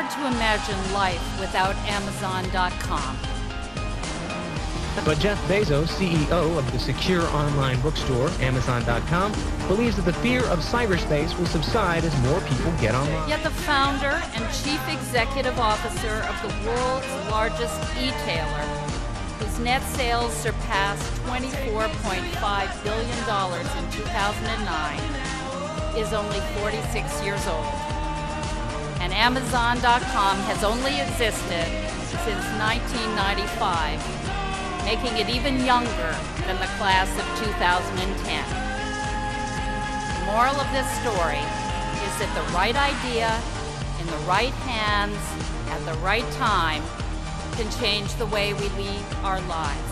hard to imagine life without Amazon.com. But Jeff Bezos, CEO of the secure online bookstore, Amazon.com, believes that the fear of cyberspace will subside as more people get online. Yet the founder and chief executive officer of the world's largest e-tailer, whose net sales surpassed $24.5 billion in 2009, is only 46 years old. And Amazon.com has only existed since 1995, making it even younger than the class of 2010. The moral of this story is that the right idea in the right hands at the right time can change the way we lead our lives.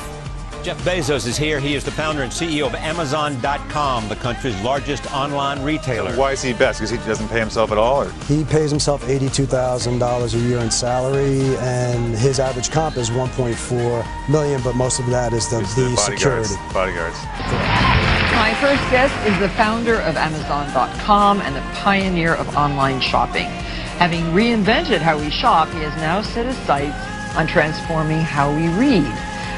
Jeff Bezos is here. He is the founder and CEO of Amazon.com, the country's largest online retailer. Why is he best? Because he doesn't pay himself at all? Or? He pays himself $82,000 a year in salary, and his average comp is $1.4 million, but most of that is the security. Bodyguards. My first guest is the founder of Amazon.com and the pioneer of online shopping. Having reinvented how we shop, he has now set his sights on transforming how we read.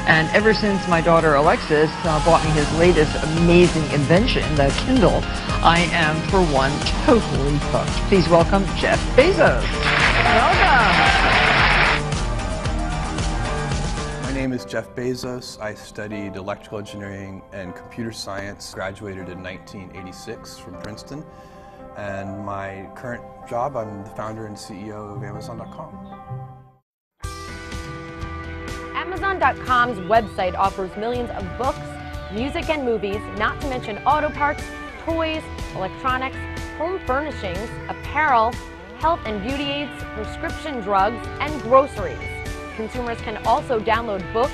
And ever since my daughter Alexis bought me his latest amazing invention, the Kindle, I am, for one, totally hooked. Please welcome Jeff Bezos. Welcome. My name is Jeff Bezos. I studied electrical engineering and computer science, graduated in 1986 from Princeton. And my current job, I'm the founder and CEO of Amazon.com. Amazon.com's website offers millions of books, music and movies, not to mention auto parts, toys, electronics, home furnishings, apparel, health and beauty aids, prescription drugs, and groceries. Consumers can also download books,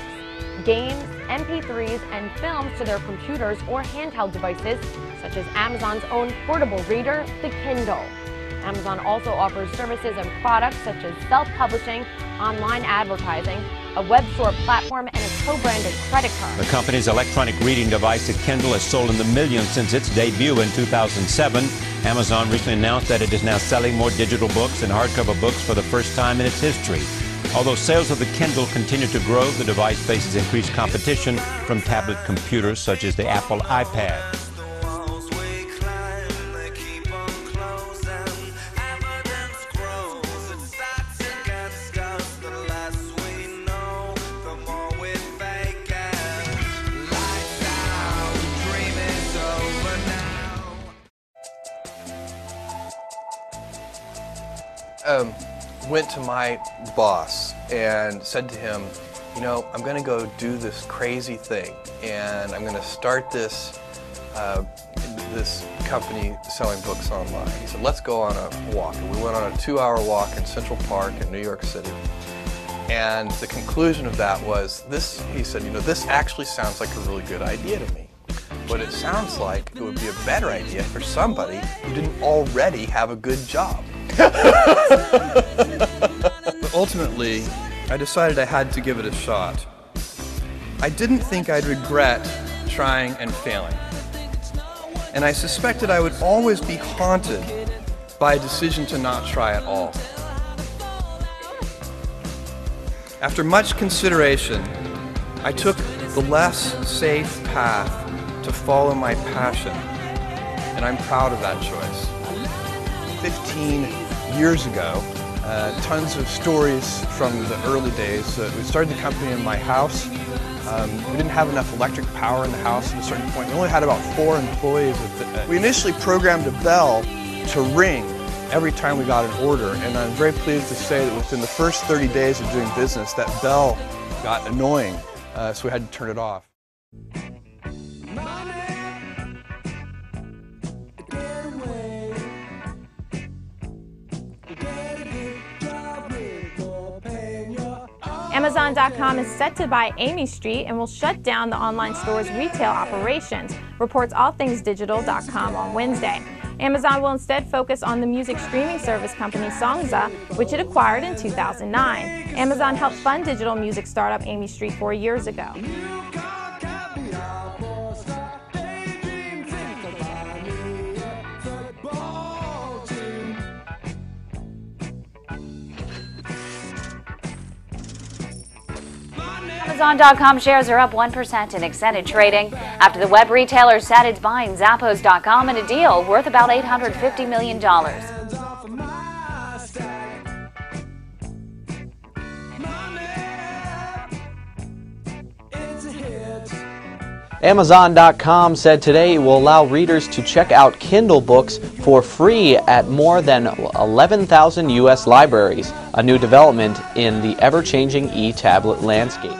games, MP3s, and films to their computers or handheld devices, such as Amazon's own portable reader, the Kindle. Amazon also offers services and products such as self-publishing, online advertising, a web store platform, and a co-branded credit card. The company's electronic reading device, the Kindle, has sold in the millions since its debut in 2007. Amazon recently announced that it is now selling more digital books and hardcover books for the first time in its history. Although sales of the Kindle continue to grow, the device faces increased competition from tablet computers such as the Apple iPad. Went to my boss and said to him, you know, I'm going to go do this crazy thing, and I'm going to start this company selling books online. He said, let's go on a walk. And we went on a 2-hour walk in Central Park in New York City. And the conclusion of that was this. He said, you know, this actually sounds like a really good idea to me. But it sounds like it would be a better idea for somebody who didn't already have a good job. But ultimately, I decided I had to give it a shot. I didn't think I'd regret trying and failing. And I suspected I would always be haunted by a decision to not try at all. After much consideration, I took the less safe path to follow my passion, and I'm proud of that choice. 15 years ago, tons of stories from the early days. We started the company in my house. We didn't have enough electric power in the house at a certain point. We only had about 4 employees. We initially programmed a bell to ring every time we got an order, and I'm very pleased to say that within the first 30 days of doing business, that bell got annoying, so we had to turn it off. Amazon.com is set to buy Amy Street and will shut down the online store's retail operations, reports allthingsdigital.com on Wednesday. Amazon will instead focus on the music streaming service company Songza, which it acquired in 2009. Amazon helped fund digital music startup Amy Street 4 years ago. Amazon.com shares are up 1% in extended trading after the web retailer said it's buying Zappos.com in a deal worth about $850 million. Amazon.com said today it will allow readers to check out Kindle books for free at more than 11,000 U.S. libraries, a new development in the ever-changing e-tablet landscape.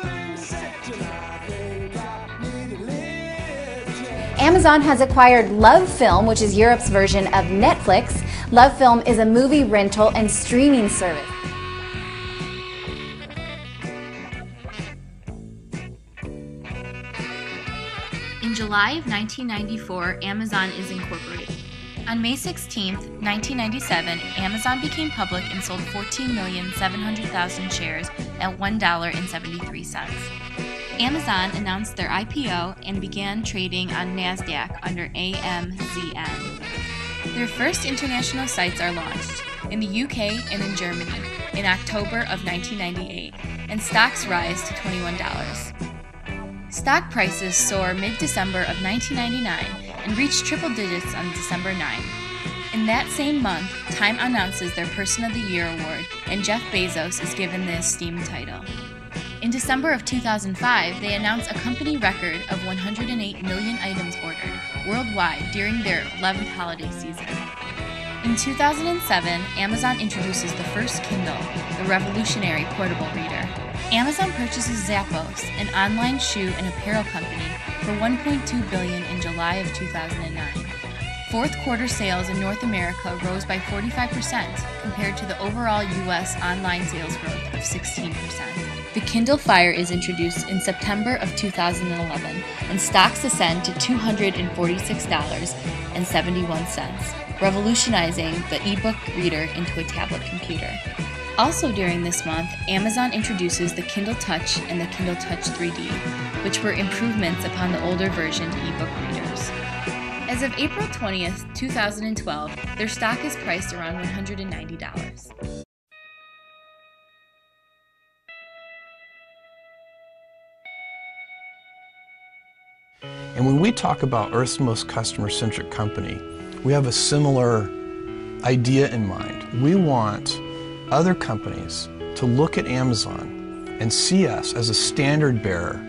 Amazon has acquired Love Film, which is Europe's version of Netflix. Love Film is a movie rental and streaming service. In July of 1994, Amazon is incorporated. On May 16, 1997, Amazon became public and sold 14,700,000 shares at $1.73. Amazon announced their IPO and began trading on NASDAQ under AMZN. Their first international sites are launched in the UK and in Germany in October of 1998, and stocks rise to $21. Stock prices soar mid-December of 1999 and reach triple digits on December 9. In that same month, Time announces their Person of the Year award, and Jeff Bezos is given the esteemed title. In December of 2005, they announced a company record of 108 million items ordered worldwide during their 11th holiday season. In 2007, Amazon introduces the first Kindle, the revolutionary portable reader. Amazon purchases Zappos, an online shoe and apparel company, for $1.2 billion in July of 2009. Fourth quarter sales in North America rose by 45% compared to the overall U.S. online sales growth of 16%. The Kindle Fire is introduced in September of 2011, and stocks ascend to $246.71, revolutionizing the ebook reader into a tablet computer. Also during this month, Amazon introduces the Kindle Touch and the Kindle Touch 3D, which were improvements upon the older version ebook readers. As of April 20th, 2012, their stock is priced around $190. And when we talk about Earth's most customer-centric company, we have a similar idea in mind. We want other companies to look at Amazon and see us as a standard bearer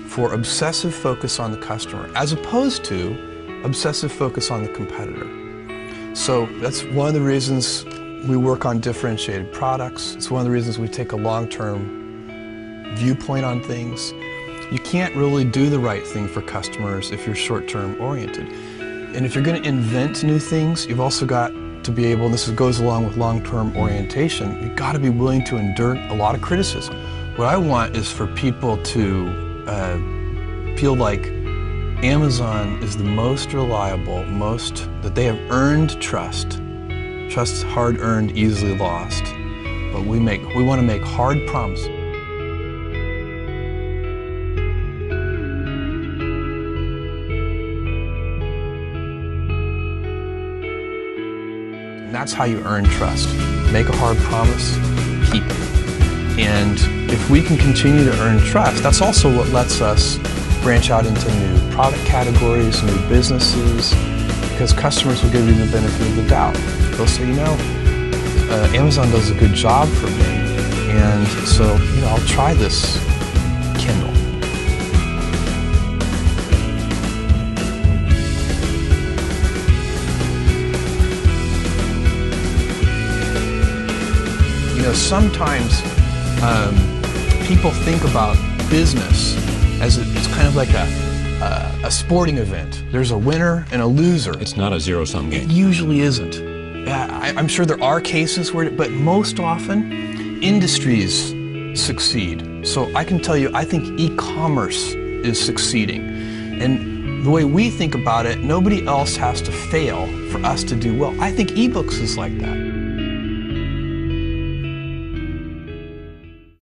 for obsessive focus on the customer, as opposed to obsessive focus on the competitor. So that's one of the reasons we work on differentiated products. It's one of the reasons we take a long-term viewpoint on things. You can't really do the right thing for customers if you're short-term oriented. And if you're going to invent new things, you've also got to be able, and this goes along with long-term orientation, you've got to be willing to endure a lot of criticism. What I want is for people to feel like Amazon is the most reliable, that they have earned trust. Trust's hard-earned, easily lost. But we want to make hard promises. And that's how you earn trust. Make a hard promise, keep it. And if we can continue to earn trust, that's also what lets us branch out into new product categories, new businesses, because customers will give you the benefit of the doubt. They'll say, you know, Amazon does a good job for me, and so, you know, I'll try this Kindle. You know, sometimes people think about business as it's kind of like a sporting event. There's a winner and a loser. It's not a zero-sum game. It usually isn't. I'm sure there are cases where, but most often, industries succeed. So I can tell you, I think e-commerce is succeeding. And the way we think about it, nobody else has to fail for us to do well. I think ebooks is like that.